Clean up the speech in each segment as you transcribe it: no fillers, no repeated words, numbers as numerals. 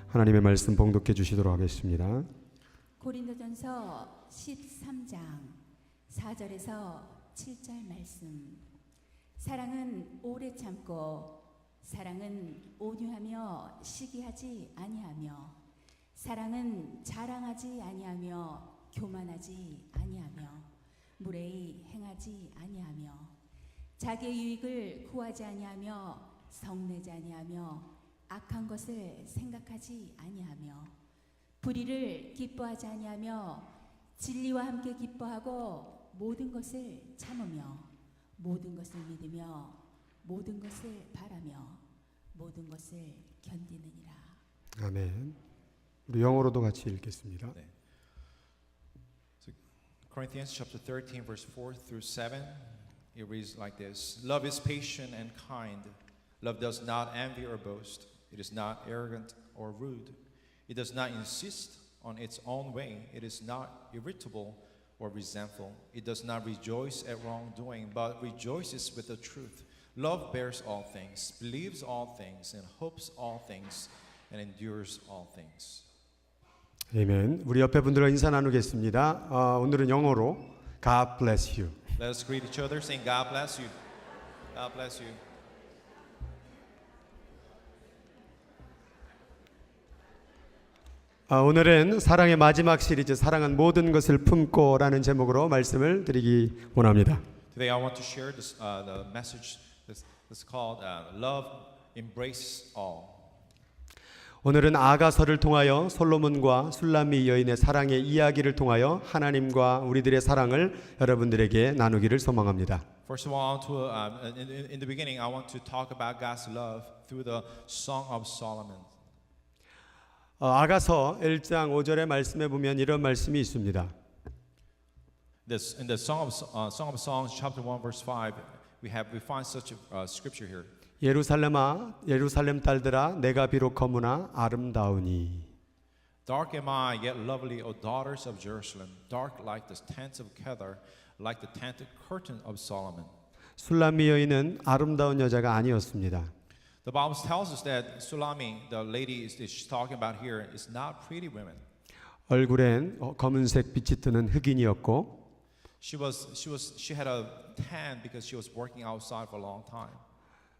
하나님의 말씀 봉독해 주시도록 하겠습니다. 고린도전서 13장 4절에서 7절 말씀. 사랑은 오래 참고 사랑은 온유하며 시기하지 아니하며 사랑은 자랑하지 아니하며 교만하지 아니하며 무례히 행하지 아니하며 자기의 유익을 구하지 아니하며 성내지 아니하며 악한 것을 생각하지 아니하며 불의를 기뻐하지 아니하며 진리와 함께 기뻐하고 모든 것을 참으며 모든 것을 믿으며 모든 것을 바라며 모든 것을 견디느니라. 아멘. 우리 영어로도 같이 읽겠습니다. 네. So, Corinthians chapter 13 verse 4 through 7 it reads like this. Love is patient and kind. Love does not envy or boast. It is not arrogant or rude. It does not insist on its own way. It is not irritable or resentful. It does not rejoice at wrongdoing, but rejoices with the truth. Love bears all things, believes all things, and hopes all things, and endures all things. 아멘. 우리 옆에 분들과 인사 나누겠습니다. 오늘은 영어로 God bless you. Let us greet each other, saying, God bless you. God bless you. 오늘은 사랑의 마지막 시리즈 사랑은 모든 것을 품고라는 제목으로 말씀을 드리기 원합니다. Today I want to share this, the message that's called Love Embraces All. 오늘은 아가서를 통하여 솔로몬과 술람미 여인의 사랑의 이야기를 통하여 하나님과 우리들의 사랑을 여러분들에게 나누기를 소망합니다. First of all, in the beginning, I want to talk about God's love through the Song of Solomon. 아가서 1장 5절의 말씀에 보면 이런 말씀이 있습니다. In the Song of Songs, chapter 1, verse 5, we find such a scripture here. 예루살렘아, 예루살렘 딸들아, 내가 비록 거무나 아름다우니. Dark am I, yet lovely, O daughters of Jerusalem, dark like the tents of Kedar, like the tented curtain of Solomon. 술람미 여인은 아름다운 여자가 아니었습니다. The Bible tells us that Sulami, the lady she's talking about here, is not pretty women. 얼굴엔 검은색 빛이 뜨는 흑인이었고 She had a tan because she was working outside for a long time.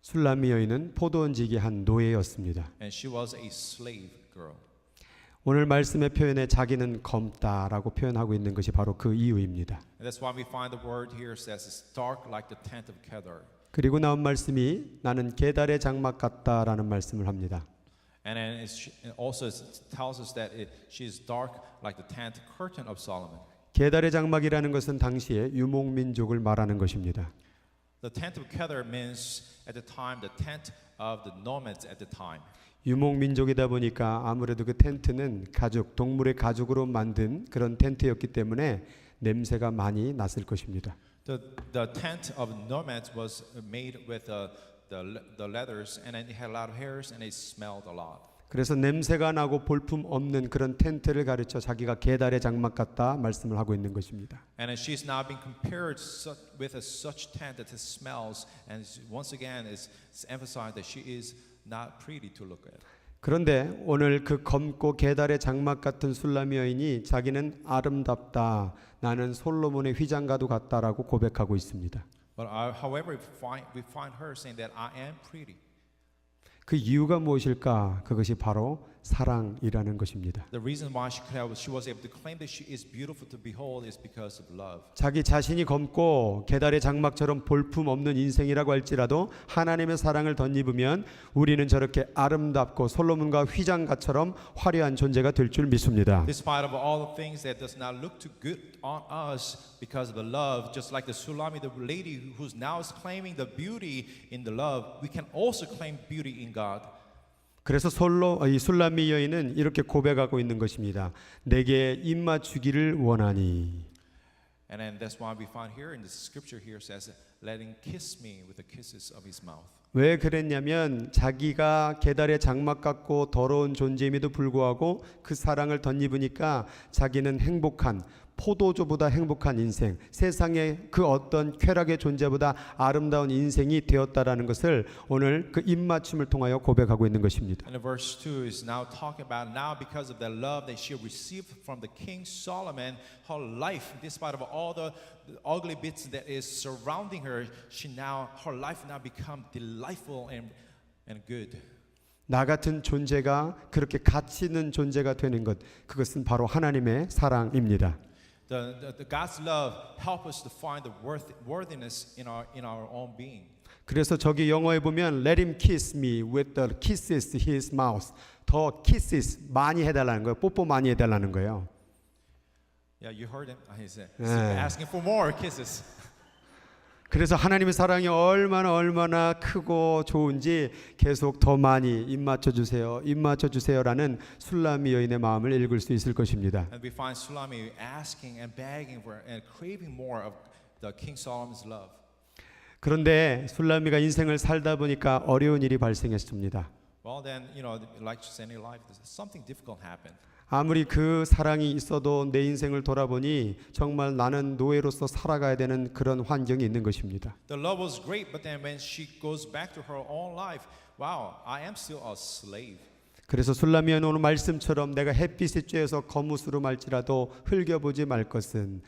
술람미 여인은 포도원지기 한 노예였습니다. And she was a slave girl. 오늘 말씀의 표현에 자기는 검다라고 표현하고 있는 것이 바로 그 이유입니다. And that's why we find the word here says it's dark like the tent of Kedar. 그리고 나온 말씀이 나는 게달의 장막 같다라는 말씀을 합니다. And then it also tells us that she is dark like the tent curtain of Solomon. 게달의 장막이라는 것은 당시에 유목민족을 말하는 것입니다. The tent of Kedar means at the time the tent of the nomads at the time. 유목민족이다 보니까 아무래도 그 텐트는 가죽, 동물의 가죽으로 만든 그런 텐트였기 때문에 냄새가 많이 났을 것입니다. The tent of nomads was made with the leathers, and it had a lot of hairs, and it smelled a lot. 그래서 냄새가 나고 볼품 없는 그런 텐트를 가르쳐 자기가 게달의 장막 같다 말씀을 하고 있는 것입니다. And she's now being compared with such tent that it smells, and once again is emphasized that she is not pretty to look at. 그런데 오늘 그 검고 게달의 장막 같은 술람미 여인이 자기는 아름답다. 나는 솔로몬의 휘장과도 같다라고 고백하고 있습니다. But however, we find her saying that I am pretty. 그 이유가 무엇일까? 그것이 바로 사랑이라는 것입니다. The reason why she was able to claim that she is beautiful to behold is because of love. 자기 자신이 검고 게달의 장막처럼 볼품 없는 인생이라고 할지라도 하나님의 사랑을 덧입으면 우리는 저렇게 아름답고 솔로몬과 휘장가처럼 화려한 존재가 될 줄 믿습니다. Despite of all the things that does not look too good on us because of the love, just like the Sulami, the lady who's now is claiming the beauty in the love, we can also claim beauty in God. 그래서 이 술람미 여인은 이렇게 고백하고 있는 것입니다. 내게 입맞추기를 원하니. And then that's why we find here in the scripture here says, "Let him kiss me with the kisses of his mouth." 왜 그랬냐면 자기가 게달의 장막 같고 더러운 존재임에도 불구하고 그 사랑을 덧입으니까 자기는 행복한 포도주보다 행복한 인생, 세상의 그 어떤 쾌락의 존재보다 아름다운 인생이 되었다라는 것을 오늘 그 입맞춤을 통하여 고백하고 있는 것입니다. And verse 2 is now talking about now because of the love that she received from the King Solomon, her life, despite of all the ugly bits that is surrounding her, her life now become delightful and good. 나 같은 존재가 그렇게 가치 있는 존재가 되는 것, 그것은 바로 하나님의 사랑입니다. The God's love help us to find the worthiness in our own being. 그래서 저기 영어에 보면 Let him kiss me with the kisses his mouth. 더 kisses 많이 해달라는 거예요. 뽀뽀 많이 해달라는 거예요. Yeah, you heard him. He's Yeah. asking for more kisses. 그래서 하나님의 사랑이 얼마나 크고 좋은지 계속 더 많이 입맞춰 주세요라는 술라미 여인의 마음을 읽을 수 있을 것입니다. And we find Sulami asking and begging for and craving more of the King Solomon's love. 그런데 술라미가 인생을 살다 보니까 어려운 일이 발생했습니다. Well, then, like just any life, something difficult happened. 아무리 그 사랑이 있어도 내 인생을 돌아보니 정말 나는 노예로서 살아가야 되는 그런 환경이 있는 것입니다. The love was great, but then when she goes back to her own life, wow, I am still a slave. 그래서 술라미는 오늘 말씀처럼 내가 햇빛에 쬐어서 거무스름할지라도 흘겨보지 말 것은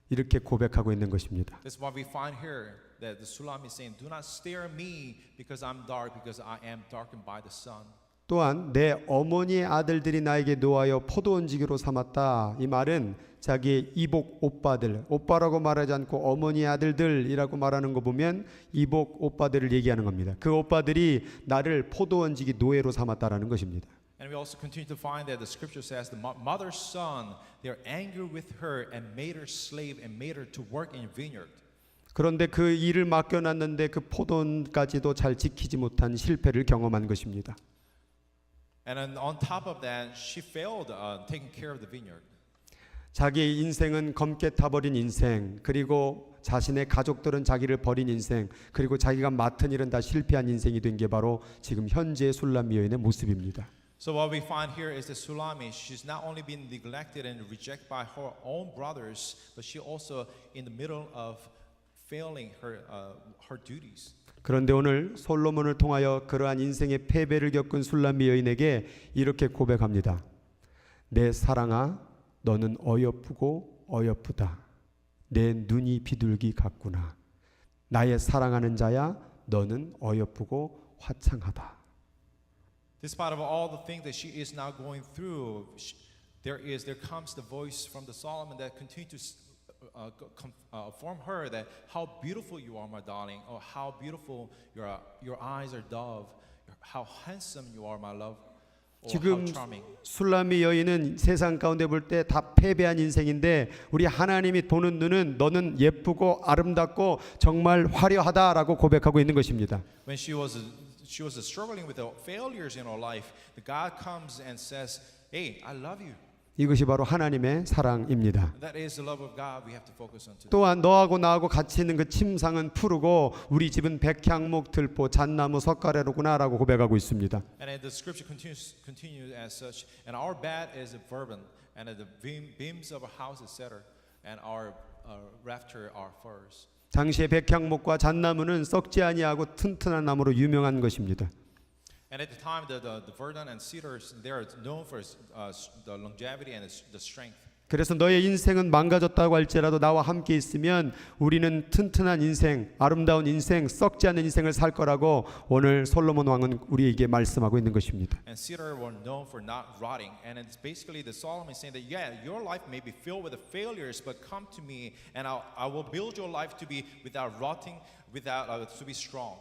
이렇게 고백하고 있는 것입니다. That's what we find here, that the Sulami is saying, do not stare at me because I'm dark, because I am darkened by the sun. 또한 내 어머니의 아들들이 나에게 노하여 포도원지기로 삼았다. 이 말은 자기의 이복 오빠들, 오빠라고 말하지 않고 어머니의 아들들이라고 말하는 거 보면 이복 오빠들을 얘기하는 겁니다. 그 오빠들이 나를 포도원지기 노예로 삼았다라는 것입니다. And we also continue to find that the scripture says the mother's son, they are angry with her and made her slave and made her to work in vineyard. 그런데 그 일을 맡겨놨는데 그 포도원까지도 잘 지키지 못한 실패를 경험한 것입니다. And then on top of that, she failed taking care of the vineyard. 자기의 인생은 검게 타버린 인생, 그리고 자신의 가족들은 자기를 버린 인생, 그리고 자기가 맡은 일은 다 실패한 인생이 된 게 바로 지금 현재의 술라미 여인의 모습입니다. So what we find here is that Sulami, she's not only been neglected and rejected by her own brothers, but she also in the middle of failing her duties. 그런데 오늘 솔로몬을 통하여 그러한 인생의 패배를 겪은 술라미 여인에게 이렇게 고백합니다. 내 사랑아, 너는 어여쁘고 어여쁘다. 내 눈이 비둘기 같구나. 나의 사랑하는 자야, 너는 어여쁘고 화창하다. Despite of all the things that she is now going through, there comes the voice from the Solomon that continues to inform her that how beautiful you are, my darling, or how beautiful your eyes are dove, how handsome you are, my love, or 지금 how charming. 술라미 여인은 세상 가운데 볼 때 다 패배한 인생인데 우리 하나님이 보는 눈은 너는 예쁘고 아름답고 정말 화려하다라고 고백하고 있는 것입니다. When she was struggling with the failures in her life, the God comes and says, "Hey, I love you." 이것이 바로 하나님의 사랑입니다. That is the love of God we have to focus on today. 또한 너하고 나하고 같이 있는 그 침상은 푸르고 우리 집은 백향목, 들보, 잣나무, 석가래로구나라고 고백하고 있습니다. And the scripture continues as such. And our bed is verdant, and the beams of our house is cedar, and our rafter are firs. 당시의 백향목과 잣나무는 썩지 아니하고 튼튼한 나무로 유명한 것입니다. And at the time, the verdant and cedars, they are known for the longevity and the strength. 그래서 너의 인생은 망가졌다고 할지라도 나와 함께 있으면 우리는 튼튼한 인생, 아름다운 인생, 썩지 않는 인생을 살 거라고 오늘 솔로몬 왕은 우리에게 말씀하고 있는 것입니다. And cedar were known for not rotting. And it's basically the Solomon saying that, yeah, your life may be filled with the failures, but come to me, and I will build your life to be without rotting, to be strong.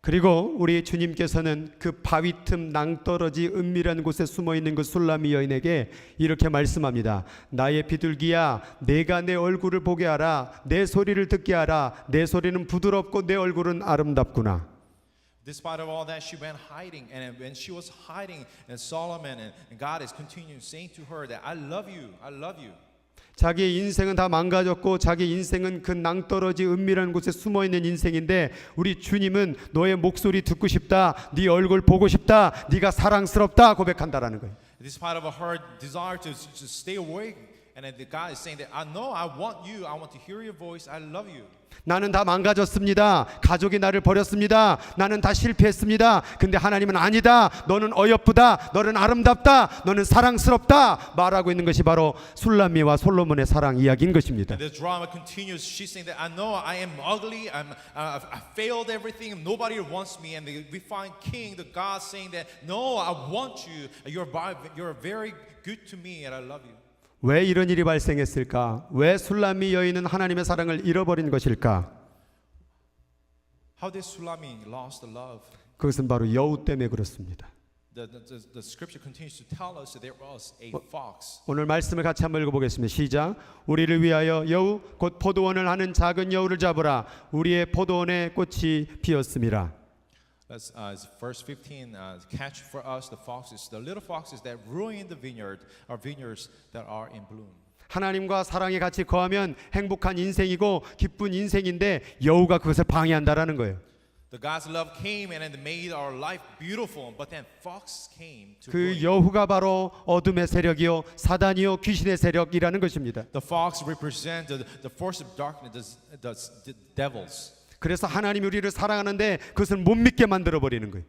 그리고 우리 주님께서는 그 바위 틈 낭떠러지 은밀한 곳에 숨어 있는 그 술라미 여인에게 이렇게 말씀합니다. 나의 비둘기야, 내가 내 얼굴을 보게 하라. 내 소리를 듣게 하라. 내 소리는 부드럽고 내 얼굴은 아름답구나. Despite of all that, she went hiding, and when she was hiding, and Solomon and God is continuing saying to her that I love you, I love you. 자기의 인생은 다 망가졌고 자기 인생은 그 낭떠러지 은밀한 곳에 숨어있는 인생인데 우리 주님은 너의 목소리 듣고 싶다, 네 얼굴 보고 싶다, 네가 사랑스럽다 고백한다라는 거예요. Despite of her desire to stay awake And then the God is saying that I know I want you. I want to hear your voice. I love you. 나는 다 망가졌습니다. 가족이 나를 버렸습니다. 나는 다 실패했습니다. 근데 하나님은 아니다. 너는 어여쁘다. 너는 아름답다. 너는 사랑스럽다. 말하고 있는 것이 바로 술람미와 솔로몬의 사랑 이야기인 것입니다. And the drama continues. She's saying that I know I am ugly. I failed everything. Nobody wants me. And we find King, the God, saying that no, I want you. You're very good to me, and I love you. 왜 이런 일이 발생했을까? 왜 술람미 여인은 하나님의 사랑을 잃어버린 것일까? How did Sulami lost the love? 그것은 바로 여우 때문에 그렇습니다. The scripture continues to tell us that there was a fox. 오늘 말씀을 같이 한번 읽어보겠습니다. 시작. 우리를 위하여 여우 곧 포도원을 하는 작은 여우를 잡으라. 우리의 포도원에 꽃이 피었음이라. That's verse 15. Catch for us the foxes, the little foxes that ruin the vineyard, our vineyards that are in bloom. 하나님과 사랑이 같이 거하면 행복한 인생이고 기쁜 인생인데 여우가 그것을 방해한다라는 거예요. The God's love came and it made our life beautiful, but then fox came to 그 ruin. 여우가 바로 어둠의 세력이요 사단이요 귀신의 세력이라는 것입니다. The fox represents the force of darkness, the devils. 그래서 하나님이 우리를 사랑하는데 그것을 못 믿게 만들어 버리는 거예요.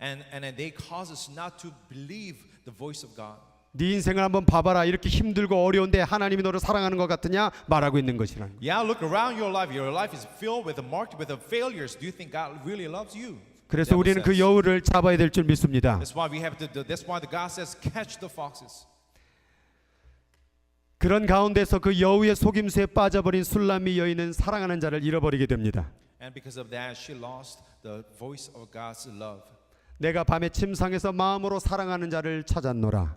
And they cause us not to believe the voice of God. 네 인생을 한번 봐봐라. 이렇게 힘들고 어려운데 하나님이 너를 사랑하는 것 같으냐 말하고 있는 것이라는 거예요. Yeah, look around your life. Your life is filled with the failures. Do you think God really loves you? 그래서 우리는 그 여우를 잡아야 될 줄 믿습니다. That's why that's why the God says, catch the foxes. 그런 가운데서 그 여우의 속임수에 빠져버린 술람미 여인은 사랑하는 자를 잃어버리게 됩니다. And because of that, she lost the voice of God's love. 내가 밤에 침상에서 마음으로 사랑하는 자를 찾았노라.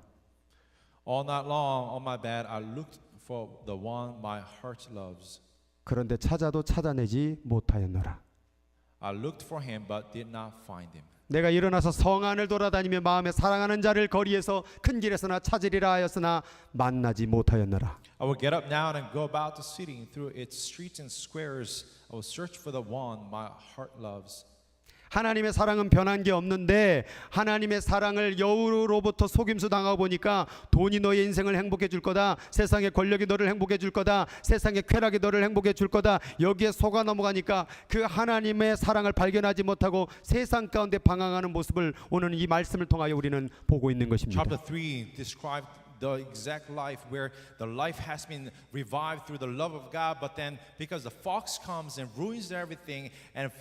All night long on my bed, I looked for the one my heart loves. 그런데 찾아도 찾아내지 못하였노라. I looked for him, but did not find him. 내가 일어나서 성 안을 돌아다니며 마음에 사랑하는 자를 거리에서 큰 길에서나 찾으리라 하였으나 만나지 못하였노라. I will get up now and go about the city through its streets and squares. I will search for the one my heart loves. 하나님의 사랑은 변한 게 없는데 하나님의 사랑을 여우로부터 속임수 당하고 보니까 돈이 너의 인생을 행복해 줄 거다. 세상의 권력이 너를 행복해 줄 거다. 세상의 쾌락이 너를 행복해 줄 거다. 여기에 속아 넘어가니까 그 하나님의 사랑을 발견하지 못하고 세상 가운데 방황하는 모습을 오늘 이 말씀을 통하여 우리는 보고 있는 것입니다. Chapter 3 described the exact life where the life has been revived through the love of God, but then because the fox comes and ruins everything and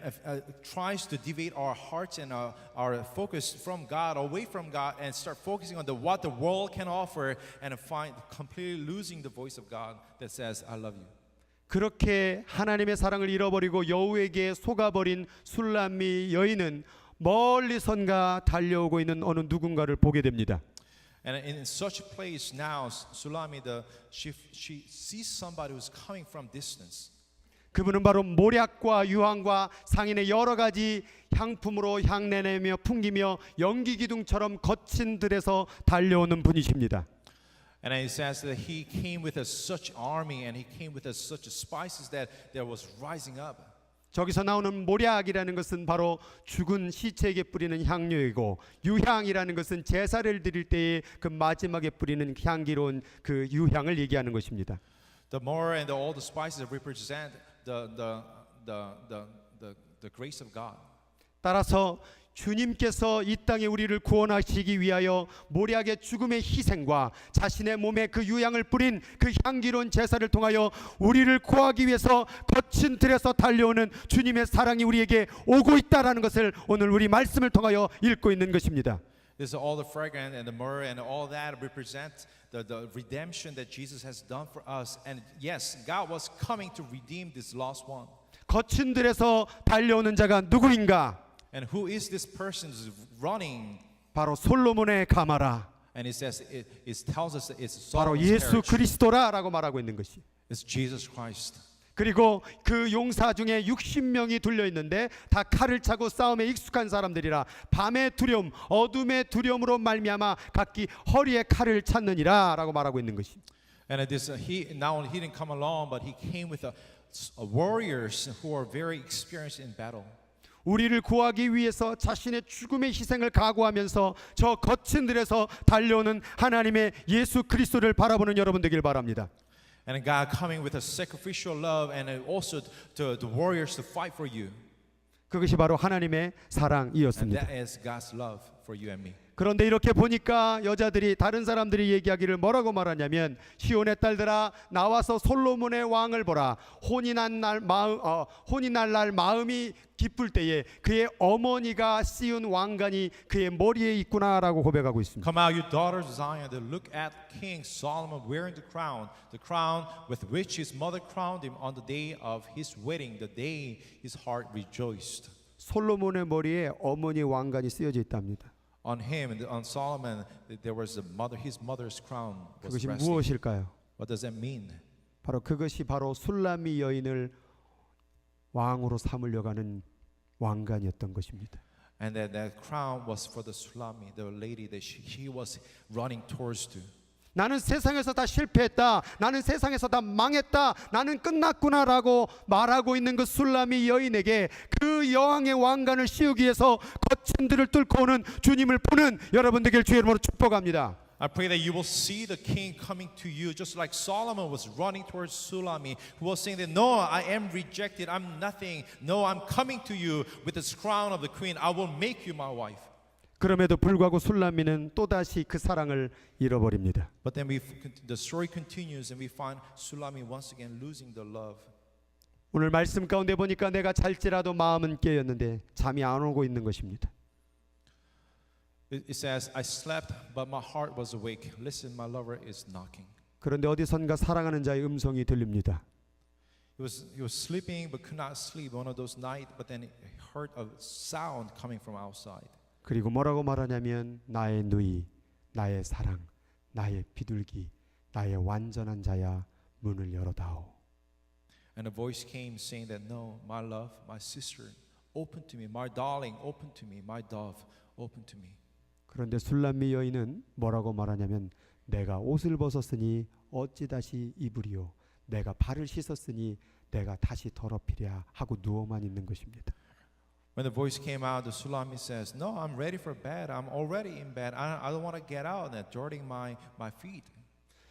tries to deviate our hearts and our focus from God, away from God, and start focusing on what the world can offer, and find completely losing the voice of God that says, I love you. 그렇게 하나님의 사랑을 잃어버리고 여우에게 속아버린 술람미 여인은 멀리선가 달려오고 있는 어느 누군가를 보게 됩니다. And in such a place now, Sulami, she sees somebody who's coming from distance. 그분은 바로 모략과 유황과 상인의 여러 가지 향품으로 향내내며 풍기며 연기기둥처럼 거친 들에서 달려오는 분이십니다. And it says that he came with such army and he came with such spices that was rising up. 저기서 나오는 모략이라는 것은 바로 죽은 시체에게 뿌리는 향료이고 유향이라는 것은 제사를 드릴 때에 그 마지막에 뿌리는 향기로운 그 유향을 얘기하는 것입니다. The myrrh and all the spices represent the grace of God. 따라서 주님께서 이 땅에 우리를 구원하시기 위하여 모략의 죽음의 희생과 자신의 몸에 그 유향을 뿌린 그 향기로운 제사를 통하여 우리를 구하기 위해서 거친 들에서 달려오는 주님의 사랑이 우리에게 오고 있다라는 것을 오늘 우리 말씀을 통하여 읽고 있는 것입니다. This is all the fragrance and the myrrh and all that represent the redemption that Jesus has done for us. And yes, God was coming to redeem this lost one. 거친 들에서 달려오는 자가 누구인가? And who is this person who's running? 바로 솔로몬의 가마라. And it says it tells us that it's 바로 Solomon's 예수 carriage. 그리스도라라고 말하고 있는 것이. It's Jesus Christ. 그리고 그 용사 중에 60명이 둘려 있는데 다 칼을 차고 싸움에 익숙한 사람들이라 밤의 두려움, 어둠의 두려움으로 말미암아 각기 허리에 칼을 찾느니라라고 말하고 있는 것이. And he didn't come alone, but he came with warriors who are very experienced in battle. 우리를 구하기 위해서 자신의 죽음의 희생을 각오하면서 저 거친 들에서 달려오는 하나님의 예수 그리스도를 바라보는 여러분 되길 바랍니다. And God coming with a sacrificial love and also the warriors to fight for you. 그것이 바로 하나님의 And 사랑이었습니다. that is God's love for you and me. 그런데 이렇게 보니까 여자들이 다른 사람들이 얘기하기를 뭐라고 말하냐면 시온의 딸들아 나와서 솔로몬의 왕을 보라. 혼이 날 날 마음이 기쁠 때에 그의 어머니가 씌운 왕관이 그의 머리에 있구나라고 고백하고 있습니다. Come out, you daughters of Zion, to look at King Solomon wearing the crown with which his mother crowned him on the day of his wedding, the day his heart rejoiced. 솔로몬의 머리에 어머니 왕관이 쓰여져 있답니다. On him and on Solomon, there was his mother's crown was 그것이 resting. 무엇일까요? What does that mean? 그것이 바로 술람미 여인을 왕으로 삼으려고 하는 왕관이었던 것입니다. And that crown was for the Sulami, the lady that he was running towards to. 나는 세상에서 다 실패했다. 나는 세상에서 다 망했다. 나는 끝났구나라고 말하고 있는 그 술람이 여인에게 그 여왕의 왕관을 씌우기 위해서 거친 들을 뚫고 오는 주님을 보는 여러분 되길 주의 이름으로 축복합니다. I pray that you will see the king coming to you just like Solomon was running towards Sulami, who was saying that no, I am rejected, I'm nothing. No, I'm coming to you with this crown of the queen. I will make you my wife. 그럼에도 불구하고 술람미는 또다시 그 사랑을 잃어버립니다. But then the story continues and we find Sulami once again losing the love. 오늘 말씀 가운데 보니까 내가 잘지라도 마음은 깨었는데 잠이 안 오고 있는 것입니다. It says, I slept, but my heart was awake. Listen, my lover is knocking. 그런데 어디선가 사랑하는 자의 음성이 들립니다. He was sleeping but could not sleep one of those nights, but then he heard a sound coming from outside. 그리고 뭐라고 말하냐면 나의 누이, 나의 사랑, 나의 비둘기, 나의 완전한 자야 문을 열어다오. And a voice came saying that no, my love, my sister, open to me, my darling, open to me, my dove, open to me. 그런데 술람미 여인은 뭐라고 말하냐면 내가 옷을 벗었으니 어찌 다시 입으리요. 내가 발을 씻었으니 내가 다시 더럽히랴 하고 누워만 있는 것입니다. When the voice came out, the Sulami says, no, I'm ready for bed. I'm already in bed. I don't want to get out and dirtying my feet.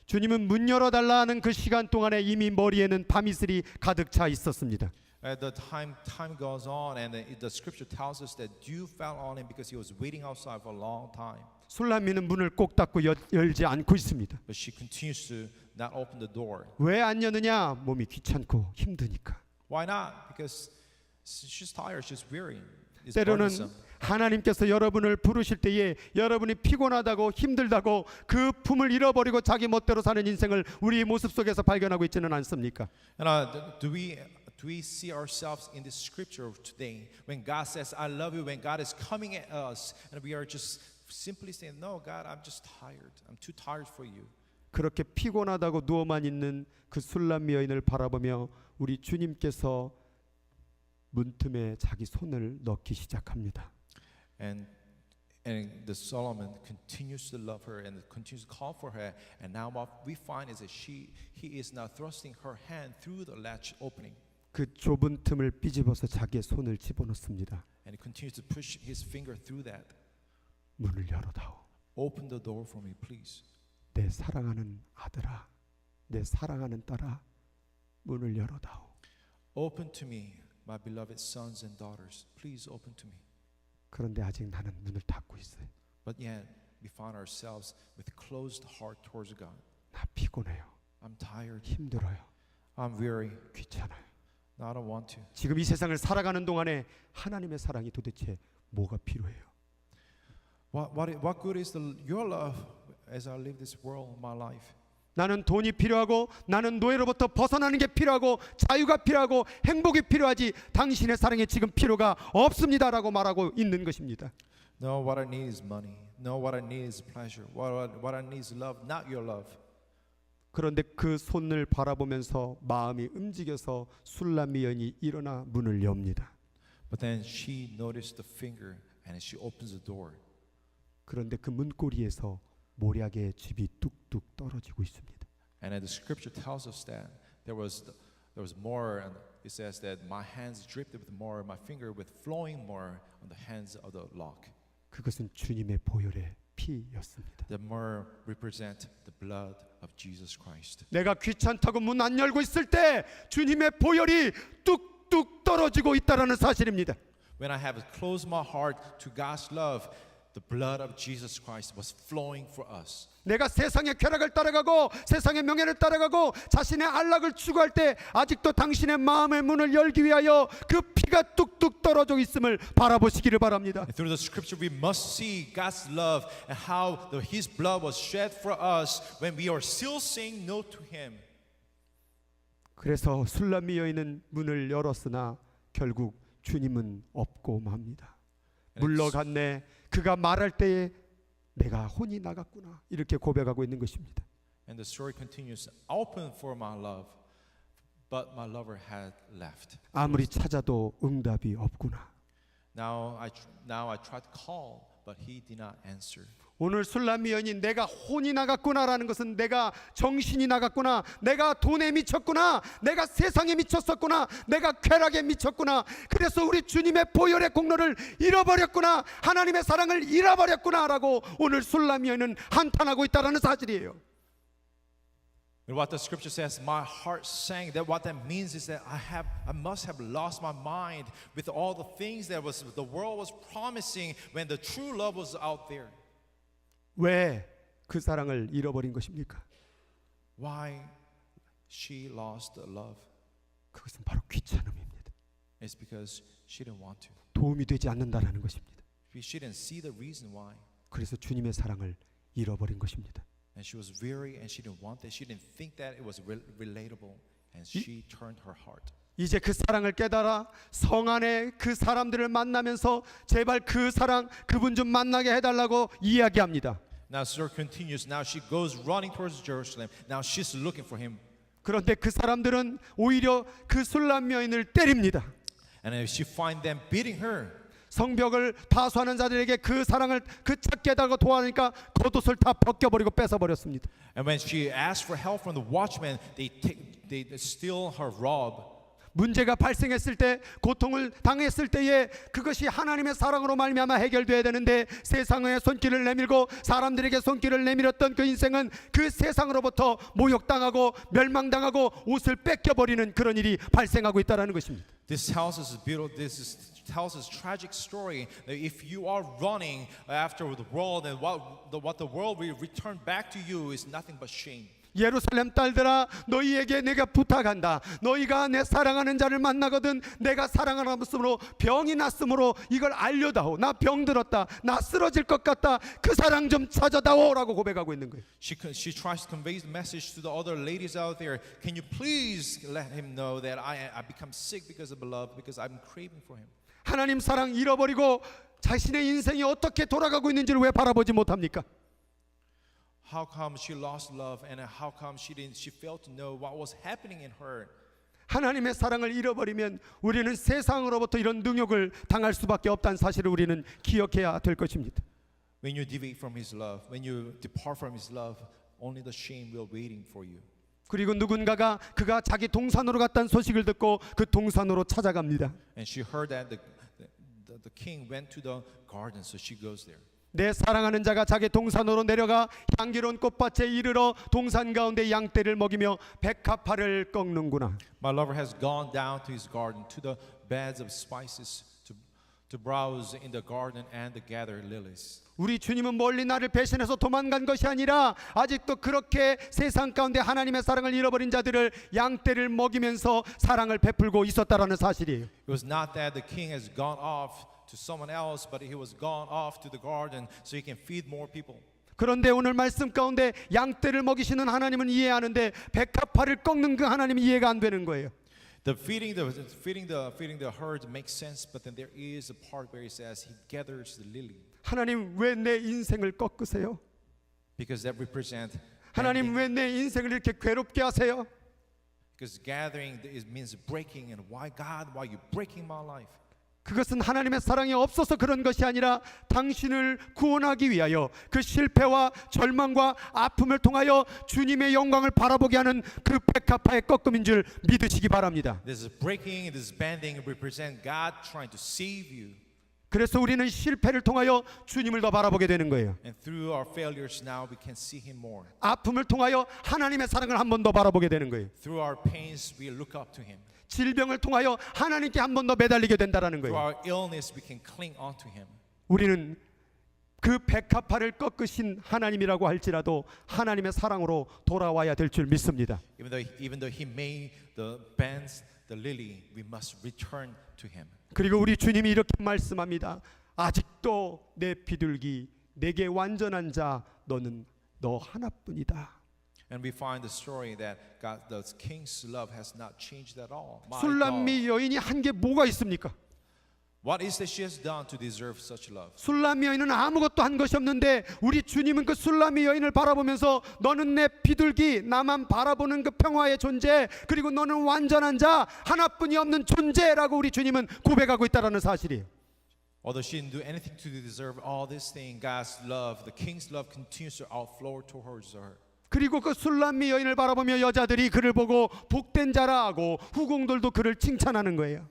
주님은 문 열어달라 하는 그 시간 동안에 이미 머리에는 밤이슬이 가득 차 있었습니다. The time goes on, and the scripture tells us that dew fell on him because he was waiting outside for a long time. 술람미는 문을 꼭 닫고 열지 않고 있습니다. But she continues to not open the door. 왜 안 여느냐? 몸이 귀찮고 힘드니까. Why not? Because she's tired, she's weary. It's 때로는 burdensome. 하나님께서 여러분을 부르실 때에 여러분이 피곤하다고 힘들다고 그 품을 잃어버리고 자기 멋대로 사는 인생을 우리 모습 속에서 발견하고 있지는 않습니까? And do we see ourselves in this scripture today when God says, I love you, when God is coming at us and we are just simply saying, no, God, I'm just tired. I'm too tired for you. 그렇게 피곤하다고 누워만 있는 그 술람미 여인을 바라보며 우리 주님께서 문틈에 자기 손을 넣기 시작합니다. And the Solomon continues to love her and continues to call for her. And now what we find is that he is now thrusting her hand through the latch opening. 그 좁은 틈을 삐집어서 자기의 손을 집어넣습니다. And he continues to push his finger through that. 문을 열어다오. Open the door for me, please. 내 사랑하는 아들아, 내 사랑하는 딸아, 문을 열어다오. Open to me, my beloved sons and daughters. Please open to me. 그런데 아직 나는 문을 닫고 있어요. But yet we find ourselves with closed heart towards God. 나 피곤해요. I'm tired. 힘들어요. I'm weary. 귀찮아요. No, I don't want to. 지금 이 세상을 살아가는 동안에 하나님의 사랑이 도대체 뭐가 필요해요? What good is your love as I live this world, my life? 나는 돈이 필요하고 나는 노예로부터 벗어나는 게 필요하고 자유가 필요하고 행복이 필요하지 당신의 사랑에 지금 필요가 없습니다라고 말하고 있는 것입니다. No, what I need is money. No, what I need is pleasure. What I need is love, not your love. 그런데 그 손을 바라보면서 마음이 움직여서 술람미 여인이 일어나 문을 엽니다. But then she noticed the finger and she opens the door. 그런데 그 문고리에서 모략의 즙이 뚝뚝 떨어지고 있습니다. And the scripture tells us that there was more it says that my hands dripped with more, my finger with flowing more on the hands of the lock. 그것은 주님의 보혈의 피였습니다. The myrrh represent the blood of Jesus Christ. 내가 귀찮다고 문 안 열고 있을 때 주님의 보혈이 뚝뚝 떨어지고 있다라는 사실입니다. When I have closed my heart to God's love, the blood of Jesus Christ was flowing for us. 내가 세상의 쾌락을 따라가고 세상의 명예를 따라가고 자신의 안락을 추구할 때 아직도 당신의 마음의 문을 열기 위하여 그 피가 뚝뚝 떨어져 있음을 바라보시기를 바랍니다. And through the scripture we must see God's love and how his blood was shed for us when we are still saying no to him. 그래서 술람미 여인은 문을 열었으나 결국 주님은 없고 맙니다. 물러갔네. 그가 말할 때에 내가 혼이 나갔구나. 이렇게 고백하고 있는 것입니다. And the story continues. Open for my love, but my lover had left. 아무리 찾아도 응답이 없구나. Now I tried to call, but he did not answer. 오늘 술람미 여인이 내가 혼이 나갔구나라는 것은 내가 정신이 나갔구나, 내가 돈에 미쳤구나, 내가 세상에 미쳤었구나, 내가 쾌락에 미쳤구나, 그래서 우리 주님의 보혈의 공로를 잃어버렸구나, 하나님의 사랑을 잃어버렸구나라고 오늘 술람미 여인은 한탄하고 있다라는 사실이에요. And what the scripture says, my heart sank. That what that means is that I must have lost my mind with all the things that the world was promising when the true love was out there. 왜 그 사랑을 잃어버린 것입니까? Why she lost the love? 그것은 바로 귀찮음입니다. It's because she didn't want to. 도움이 되지 않는다라는 것입니다. She didn't see the reason why. 그래서 주님의 사랑을 잃어버린 것입니다. And she was weary and she didn't want that. She didn't think that it was relatable. And she turned her heart. 이제 그 사랑을 깨달아 성 안에 그 사람들을 만나면서 제발 그 사랑 그분 좀 만나게 해달라고 이야기합니다. Now the story continues. Now she goes running towards Jerusalem. Now she's looking for him. 그런데 그 사람들은 오히려 그 술람 여인을 때립니다. And she find them beating her. 성벽을 다수하는 자들에게 그 사랑을 그 찾게 해달라고 도와하니까 겉옷을 다 벗겨버리고 뺏어버렸습니다. And when she asked for help from the watchmen, they steal her robe. 문제가 발생했을 때, 고통을 당했을 때에 그것이 하나님의 사랑으로 말미암아 해결돼야 되는데 세상의 손길을 내밀고 사람들에게 손길을 내밀었던 그 인생은 그 세상으로부터 모욕당하고 멸망당하고 옷을 뺏겨버리는 그런 일이 발생하고 있다는 것입니다. This tells us tells us tragic story that if you are running after the world, and what the world will return back to you is nothing but shame. 예루살렘 딸들아, 너희에게 내가 부탁한다. 너희가 내 사랑하는 자를 만나거든 내가 사랑하는 모습으로 병이 났으므로 이걸 알려다오. 나 병들었다, 나 쓰러질 것 같다, 그 사랑 좀 찾아다오라고 고백하고 있는 거예요. She tries to convey the message to the other ladies out there. Can you please let him know that I become sick because of love, because I'm craving for him. 하나님 사랑 잃어버리고 자신의 인생이 어떻게 돌아가고 있는지를 왜 바라보지 못합니까? How come she lost love, and how come she failed to know what was happening in her? 하나님의 사랑을 잃어버리면 우리는 세상으로부터 이런 능욕을 당할 수밖에 없다는 사실을 우리는 기억해야 될 것입니다. When you deviate from His love, when you depart from His love, only the shame will waiting for you. 그리고 누군가가 그가 자기 동산으로 갔다는 소식을 듣고 그 동산으로 찾아갑니다. And she heard that the king went to the garden, so she goes there. 내 사랑하는 자가 자기 동산으로 내려가 향기로운 꽃밭에 이르러 동산 가운데 양떼를 먹이며 백합화를 꺾는구나. My lover has gone down to his garden, to the beds of spices, to browse in the garden and to gather lilies. 우리 주님은 멀리 나를 배신해서 도망간 것이 아니라 아직도 그렇게 세상 가운데 하나님의 사랑을 잃어버린 자들을 양떼를 먹이면서 사랑을 베풀고 있었다라는 사실이에요. It was not that the king has gone off to someone else, but he was gone off to the garden so he can feed more people. 그런데 오늘 말씀 가운데 양떼를 먹이시는 하나님은 이해하는데 백합화를 꺾는 그 하나님이 이해가 안 되는 거예요. The feeding the herd makes sense, but then there is a part where he says he gathers the lily. 하나님 왜 내 인생을 꺾으세요? Because that represent 하나님 왜 내 인생을 이렇게 괴롭게 하세요? Because gathering means breaking, and why God? Why you breaking my life? 그것은 하나님의 사랑이 없어서 그런 것이 아니라 당신을 구원하기 위하여 그 실패와 절망과 아픔을 통하여 주님의 영광을 바라보게 하는 그 백합화의 꺾음인 줄 믿으시기 바랍니다. This breaking, this bending represent God trying to save you. 그래서 우리는 실패를 통하여 주님을 더 바라보게 되는 거예요. And through our failures now we can see Him more. 아픔을 통하여 하나님의 사랑을 한 번 더 바라보게 되는 거예요. Through our pains we look up to Him. 질병을 통하여 하나님께 한 번 더 매달리게 된다라는 Through 거예요. our illness we can cling on to Him. 우리는 그 백합화를 꺾으신 하나님이라고 할지라도 하나님의 사랑으로 돌아와야 될 줄 믿습니다. Even though He made the bends, the lily, we must return to Him. 그리고 우리 주님이 이렇게 말씀합니다. 아직도 내 비둘기 내게 완전한 자 너는 너 하나뿐이다. And we find the story that God, the king's love has not changed at all. My 술람미 God, 여인이 한 게 뭐가 있습니까? what is that she has done to deserve such love? 술람미 여인은 아무것도 한 것이 없는데 우리 주님은 그 술람미 여인을 바라보면서 너는 내 비둘기 나만 바라보는 그 평화의 존재 그리고 너는 완전한 자 하나뿐이 없는 존재라고 우리 주님은 고백하고 있다는 사실이에요. Although she didn't do anything to deserve all this thing, God's love, the king's love continues to outflow towards her. 그리고 그 술람미 여인을 바라보며 여자들이 그를 보고 복된 자라 하고 후궁들도 그를 칭찬하는 거예요.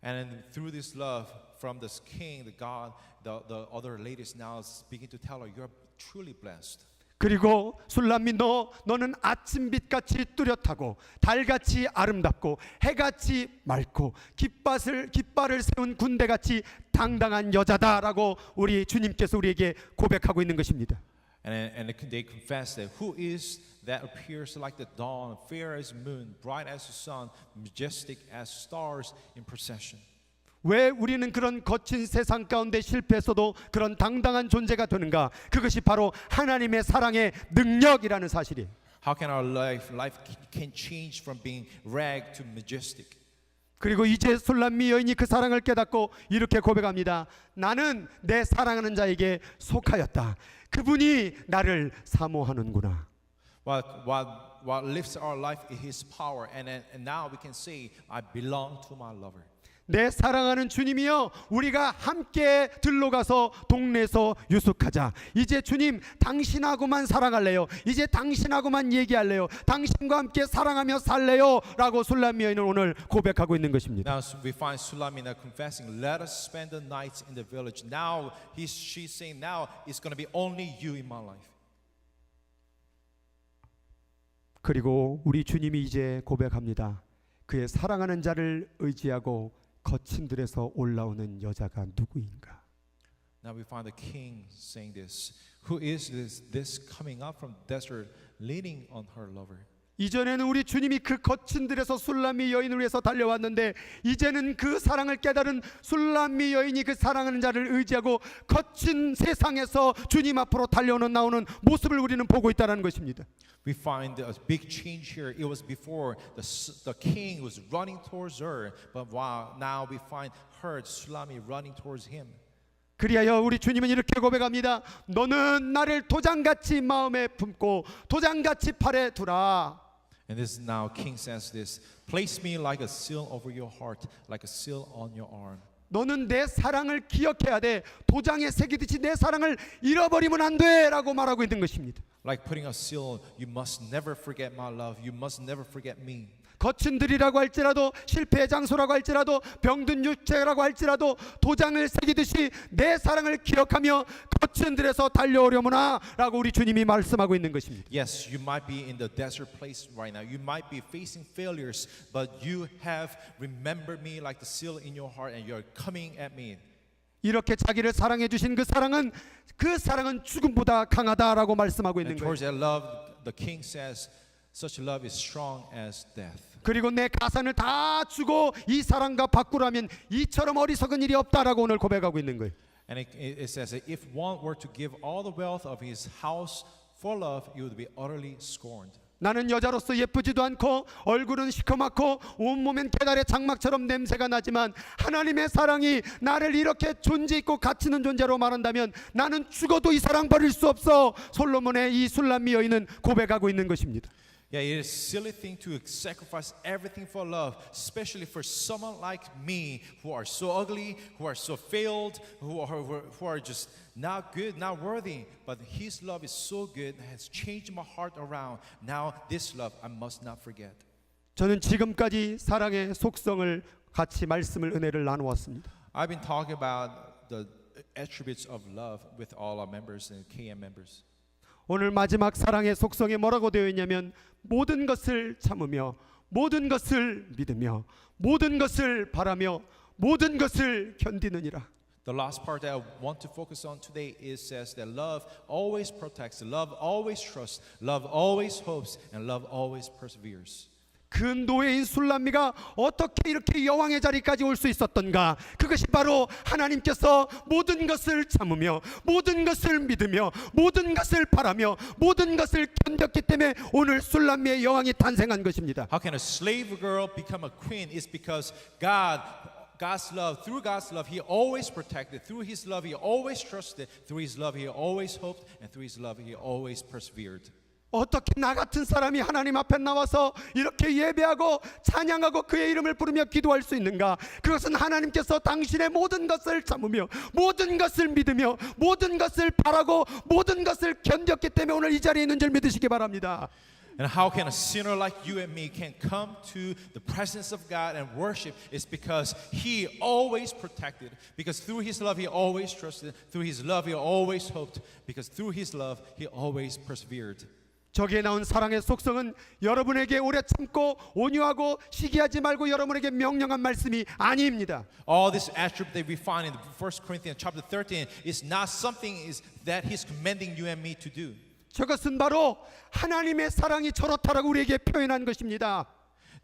And then through this love from this king, the God, the other ladies now begin to tell her, "You're truly blessed." 그리고 술람미 너는 아침빛같이 뚜렷하고 달같이 아름답고 해같이 맑고 깃발을 세운 군대같이 당당한 여자다라고 우리 주님께서 우리에게 고백하고 있는 것입니다. And they confess that who is that appears like the dawn, fair as moon, bright as the sun, majestic as stars in procession. 왜 우리는 그런 거친 세상 가운데 실패했어도 그런 당당한 존재가 되는가? 그것이 바로 하나님의 사랑의 능력이라는 사실이에요. How can our life can change from being rag to majestic? 그리고 이제 술람미 여인이 그 사랑을 깨닫고 이렇게 고백합니다. 나는 내 사랑하는 자에게 속하였다. 그분이 나를 사모하는구나. What lifts our life is His power, and now we can say, I belong to my lover. 내 사랑하는 주님이여 우리가 함께 들러가서 동네에서 유숙하자. 이제 주님 당신하고만 사랑할래요. 이제 당신하고만 얘기할래요. 당신과 함께 사랑하며 살래요 라고 술람미 여인은 오늘 고백하고 있는 것입니다. Now we find Sulamina confessing, let us spend the nights in the village. Now she's saying, now it's going to be only you in my life. 그리고 우리 주님이 이제 고백합니다. 그의 사랑하는 자를 의지하고 거친 들에서 올라오는 여자가 누구인가? Now we find the king saying this. Who is this coming up from desert leaning on her lover? 이전에는 우리 주님이 그 거친 들에서 술람미 여인을 위해서 달려왔는데 이제는 그 사랑을 깨달은 술람미 여인이 그 사랑하는 자를 의지하고 거친 세상에서 주님 앞으로 나오는 모습을 우리는 보고 있다는 것입니다. We find a big change here. It was before the king was running towards her, but wow, now we find her, Sulami, running towards him. 그리하여 우리 주님은 이렇게 고백합니다. 너는 나를 도장같이 마음에 품고 도장같이 팔에 두라. And this now king says this, place me like a seal over your heart, like a seal on your arm. 너는 내 사랑을 기억해야 돼. 도장에 새기듯이 내 사랑을 잃어버리면 안 돼라고 말하고 있는 것입니다. Like putting a seal, you must never forget my love. You must never forget me. 거친 들이라고 할지라도 실패의 장소라고 할지라도 병든 육체라고 할지라도 도장을 새기듯이 내 사랑을 기억하며 거친 들에서 달려오려무나 라고 우리 주님이 말씀하고 있는 것입니다. Yes, you might be in the desert place right now. You might be facing failures, but you have remembered me like the seal in your heart and you're coming at me. 이렇게 자기를 사랑해 주신 그 사랑은 죽음보다 강하다라고 말씀하고 있는 And 거예요. towards that love, the king says, such love is strong as death. 그리고 내 가산을 다 주고 이 사랑과 바꾸라면 이처럼 어리석은 일이 없다라고 오늘 고백하고 있는 거예요. And it says that if one were to give all the wealth of his house for love, he would be utterly scorned. 나는 여자로서 예쁘지도 않고 얼굴은 시커멓고 온몸엔 계달의 장막처럼 냄새가 나지만 하나님의 사랑이 나를 이렇게 존재 있고 가치 있는 존재로 말한다면 나는 죽어도 이 사랑 버릴 수 없어. 솔로몬의 이 술람미 여인은 고백하고 있는 것입니다. Yeah, it is a silly thing to sacrifice everything for love, especially for someone like me who are so ugly, who are so failed, who are just not good, not worthy. But His love is so good, has changed my heart around. Now this love I must not forget. 저는 지금까지 사랑의 속성을 같이 말씀을 은혜를 나누었습니다. I've been talking about the attributes of love with all our members and KM members. 오늘 마지막 사랑의 속성에 뭐라고 되어 있냐면 모든 것을 참으며 모든 것을 믿으며 모든 것을 바라며 모든 것을 견디느니라. The last part that I want to focus on today is says that love always protects, love always trusts, love always hopes, and love always perseveres. 그 노예인 술람미가 어떻게 이렇게 여왕의 자리까지 올 수 있었던가? 그것이 바로 하나님께서 모든 것을 참으며 모든 것을 믿으며 모든 것을 바라며 모든 것을 견뎠기 때문에 오늘 술람미의 여왕이 탄생한 것입니다. How can a slave girl become a queen? It's because God's love, through God's love, He always protected. Through His love, He always trusted. Through His love, He always hoped. And through His love, He always persevered. 어떻게 나 같은 사람이 하나님 앞에 나와서 이렇게 예배하고 찬양하고 그의 이름을 부르며 기도할 수 있는가? 그것은 하나님께서 당신의 모든 것을 참으며 모든 것을 믿으며 모든 것을 바라고 모든 것을 견뎠기 때문에 오늘 이 자리에 있는 줄 믿으시기 바랍니다. And how can a sinner like you and me can come to the presence of God and worship? It's because He always protected. Because through His love He always trusted. Through His love He always hoped. Because through His love He always persevered. 저기에 나온 사랑의 속성은 여러분에게 오래 참고 온유하고 시기하지 말고 여러분에게 명령한 말씀이 아닙니다. All this attribute that we find in 1 Corinthians chapter 13 is not something is that He's commanding you and me to do. 저것은 바로 하나님의 사랑이 저렇다라고 우리에게 표현한 것입니다.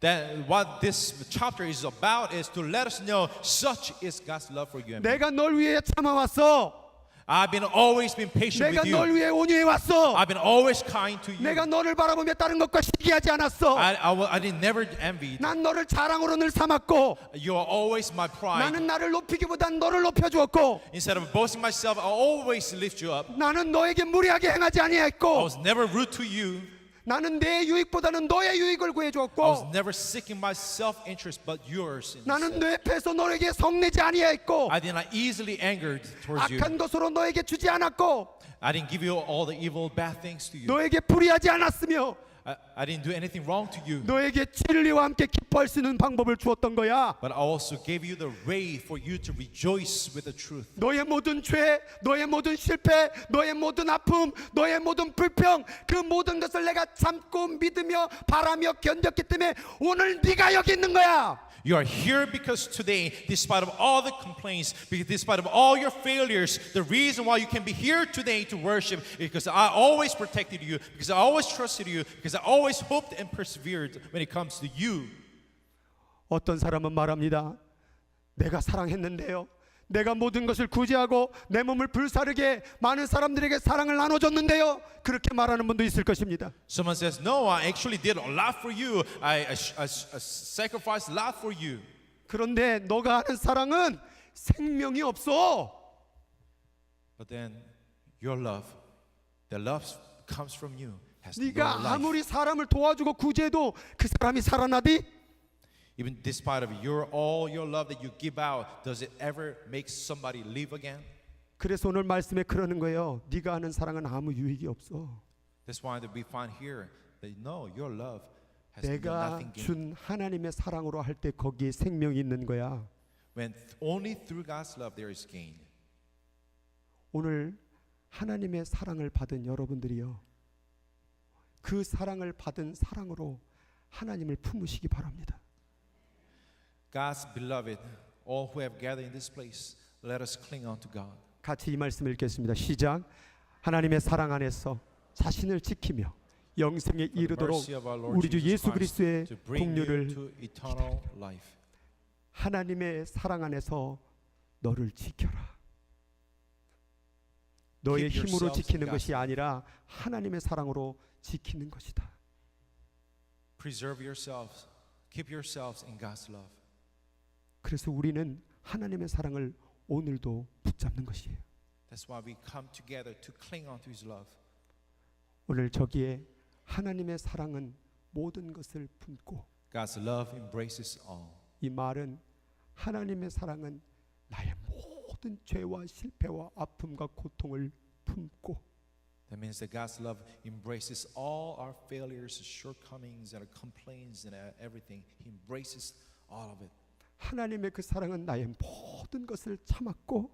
That what this chapter is about is to let us know such is God's love for you and me. 내가 널 위해 참아왔어. I've been always been patient 내가 with 널 you. 위해 온유해 왔어. I've been always kind to you. 내가 너를 바라보며 다른 것과 시기하지 않았어. I didn't never envy. 난 너를 자랑으로 늘 삼았고 You are always my pride. 나는 나를 높이기보단 너를 높여주었고 Instead of boasting myself, I always lift you up. 나는 너에게 무리하게 행하지 I 아니했고 was never rude to you. 나는 내 유익보다는 너의 유익을 I was 구해주었고 never seeking my self-interest but yours. 나는 내 패서 너에게 성내지 아니했고 I did not easily angered towards you. 악한 것으로 너에게 주지 않았고 I didn't give you all the evil, bad things to you. 너에게 불의하지 않았으며 I didn't do anything wrong to you. 너에게 진리와 함께 기뻐할 수 있는 방법을 주었던 거야. But I also gave you the way for you to rejoice with the truth. 너의 모든 죄, 너의 모든 실패, 너의 모든 아픔, 너의 모든 불평, 그 모든 것을 내가 참고 믿으며 바라며 견뎠기 때문에 오늘 네가 여기 있는 거야. You are here because today, despite of all the complaints, despite of all your failures, the reason why you can be here today to worship is because I always protected you, because I always trusted you, because I always hoped and persevered when it comes to you. 어떤 사람은 말합니다. 내가 사랑했는데요. 내가 모든 것을 구제하고 내 몸을 불사르게 많은 사람들에게 사랑을 나눠줬는데요. 그렇게 말하는 분도 있을 것입니다. Someone says, no, I actually did a lot for you. I sacrificed a lot for you. 그런데 너가 하는 사랑은 생명이 없어. But then your love, the love comes from you, has no 네가 life. 아무리 사람을 도와주고 구제해도 그 사람이 살아나디? Even despite of all your love that you give out, does it ever make somebody live again? 그래서 오늘 말씀에 그러는 거예요. 네가 하는 사랑은 아무 유익이 없어. That's why that we find here that no, your love has 내가 nothing gained. 준 하나님의 사랑으로 할 때 거기에 생명이 있는 거야. When only through God's love there is gain. 오늘 하나님의 사랑을 받은 여러분들이요. 그 사랑을 받은 사랑으로 하나님을 품으시기 바랍니다. God's beloved, all who have gathered in this place, let us cling on to God. 같이 이 말씀을 읽겠습니다. 시작. 하나님의 사랑 안에서 자신을 지키며 영생에 For the 이르도록 mercy of our Lord 우리 주 Jesus 예수 Christ, 그리스도의 to bring you 공류를 to eternal life. 하나님의 사랑 안에서 너를 지켜라. 너의 Keep 힘으로 yourselves 지키는 in 것이 God's 아니라 하나님의 사랑으로 지키는 것이다. Preserve yourselves. Keep yourselves in God's love. 그래서 우리는 하나님의 사랑을 오늘도 붙잡는 것이에요. That's why we come together to cling on to His love. 오늘 저기에 하나님의 사랑은 모든 것을 품고, God's love embraces all. 이 말은 하나님의 사랑은 나의 모든 죄와 실패와 아픔과 고통을 품고, That means that God's love embraces all our failures, shortcomings, and our complaints, and everything. He embraces all of it. 하나님의 그 사랑은 나의 모든 것을 참았고,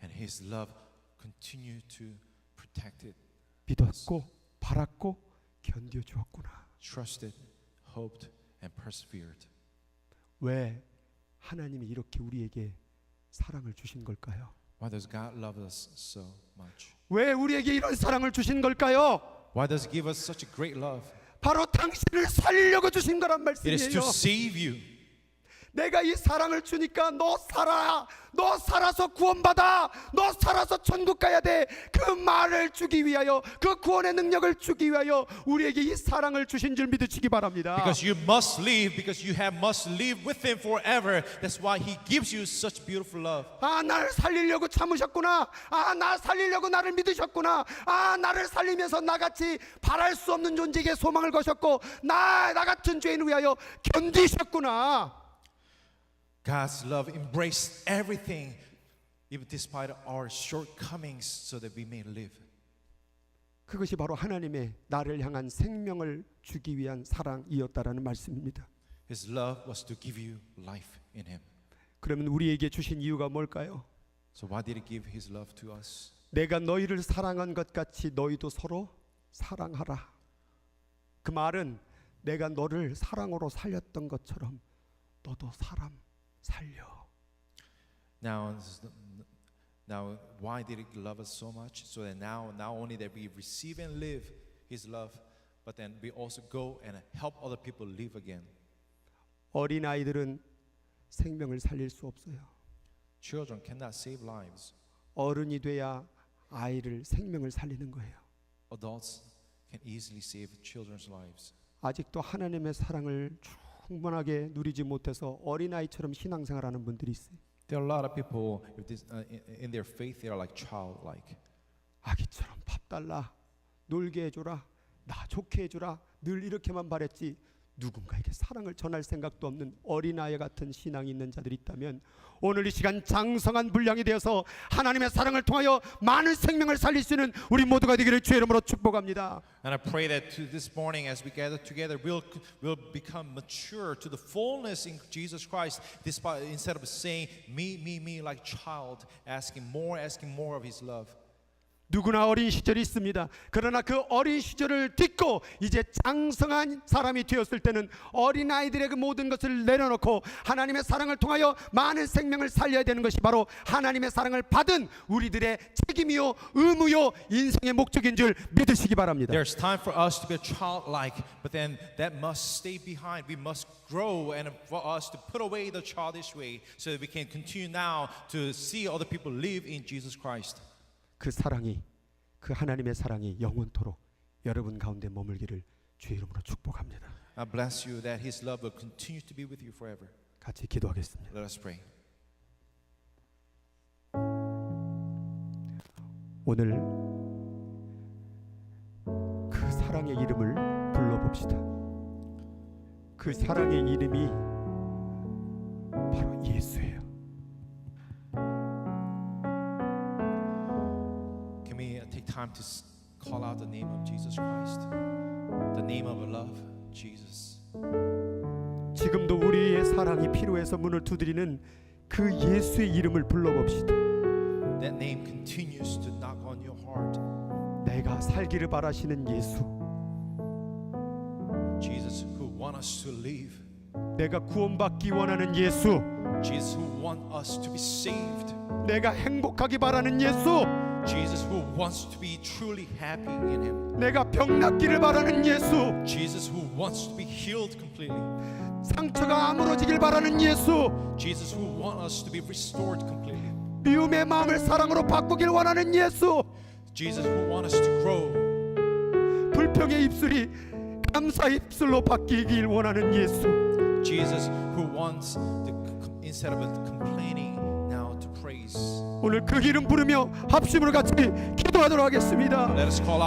And His love continue to protect it, 믿었고, 바랐고, 견뎌 주었구나. trusted, hoped, and persevered. 왜 하나님이 이렇게 우리에게 사랑을 주신 걸까요? Why does God love us so much? 왜 우리에게 이런 사랑을 주신 걸까요? Why does He give us such a great love? 바로 당신을 살리려고 주신 거란 It is to 말씀이에요. save you. 내가 이 사랑을 주니까 너 살아, 너 살아서 구원받아, 너 살아서 천국 가야 돼. 그 말을 주기 위하여, 그 구원의 능력을 주기 위하여 우리에게 이 사랑을 주신 줄 믿으시기 바랍니다. Because you must live, because you must live with Him forever. That's why He gives you such beautiful love. 아, 나를 살리려고 참으셨구나. 아, 나 살리려고 나를 믿으셨구나. 아, 나를 살리면서 나같이 바랄 수 없는 존재에게 소망을 거셨고, 나 같은 죄인을 위하여 견디셨구나. God's love embraced everything, even despite our shortcomings, so that we may live. 그것이 바로 하나님의 나를 향한 생명을 주기 위한 사랑이었다라는 말씀입니다. His love was to give you life in Him. 그러면 우리에게 주신 이유가 뭘까요? So why did He give His love to us? 내가 너희를 사랑한 것 같이 너희도 서로 사랑하라. 그 말은 내가 너를 사랑으로 살렸던 것처럼 너도 사람 살려. Now, why did He love us so much? So that now, not only that we receive and live His love, but then we also go and help other people live again. 어린 아이들은 생명을 살릴 수 없어요. Children cannot save lives. 어른이 돼야 아이를 생명을 살리는 거예요. Adults can easily save children's lives. 아직도 하나님의 사랑을 충분하게 누리지 못해서 어린아이처럼 신앙생활하는 분들이 있어요. There are a lot of people in their faith they are like childlike. 아기처럼 밥 달라, 놀게 해줘라, 나 좋게 해줘라, 늘 이렇게만 바랬지 누군가에게 사랑을 전할 생각도 없는 어린아이 같은 신앙이 있는 자들이 있다면 오늘 이 시간 장성한 분량이 되어서 하나님의 사랑을 통하여 많은 생명을 살릴 수 있는 우리 모두가 되기를 주의 이름으로 축복합니다. And I pray that this morning as we gather together we'll become mature to the fullness in Jesus Christ, despite instead of saying me like child, asking more of His love. 누구나 어린 시절이 있습니다. 그러나 그 어린 시절을 딛고 이제 장성한 사람이 되었을 때는 어린아이들의 그 모든 것을 내려놓고 하나님의 사랑을 통하여 많은 생명을 살려야 되는 것이 바로 하나님의 사랑을 받은 우리들의 책임이요 의무요 인생의 목적인 줄 믿으시기 바랍니다. There's time for us to be childlike, but then that must stay behind. We must grow, and for us to put away the childish way so that we can continue now to see other people live in Jesus Christ. 그 사랑이, 그 하나님의 사랑이 영원토록 여러분 가운데 머물기를 주의 이름으로 축복합니다. I bless you that His love will continue to be with you forever. 같이 기도하겠습니다. Let us pray. 오늘 그 사랑의 이름을 불러봅시다. 그 사랑의 이름이 바로 예수예요. Can we take time to call out the name of Jesus Christ? The name of love, Jesus. 지금도 우리의 사랑이 필요해서 문을 두드리는 그 예수의 이름을 불러봅시다. That name continues to knock on your heart. 내가 살기를 바라시는 예수, Jesus who want us to live. 내가 구원받기 원하는 예수, Jesus who want us to be saved. 내가 행복하기 바라는 예수, Jesus who wants to be truly happy in Him. 내가 병 낫기를 바라는 예수, Jesus who wants to be healed completely. 상처가 아물어지길 바라는 예수, Jesus who wants us to be restored completely. 미움의 마음을 사랑으로 바꾸길 원하는 예수, Jesus who wants us to grow. 불평의 입술이 감사의 입술로 바뀌길 원하는 예수, Jesus who wants instead of complaining now to praise. 오늘 그 이름 부르며 합심으로 같이 기도하도록 하겠습니다. Let us call out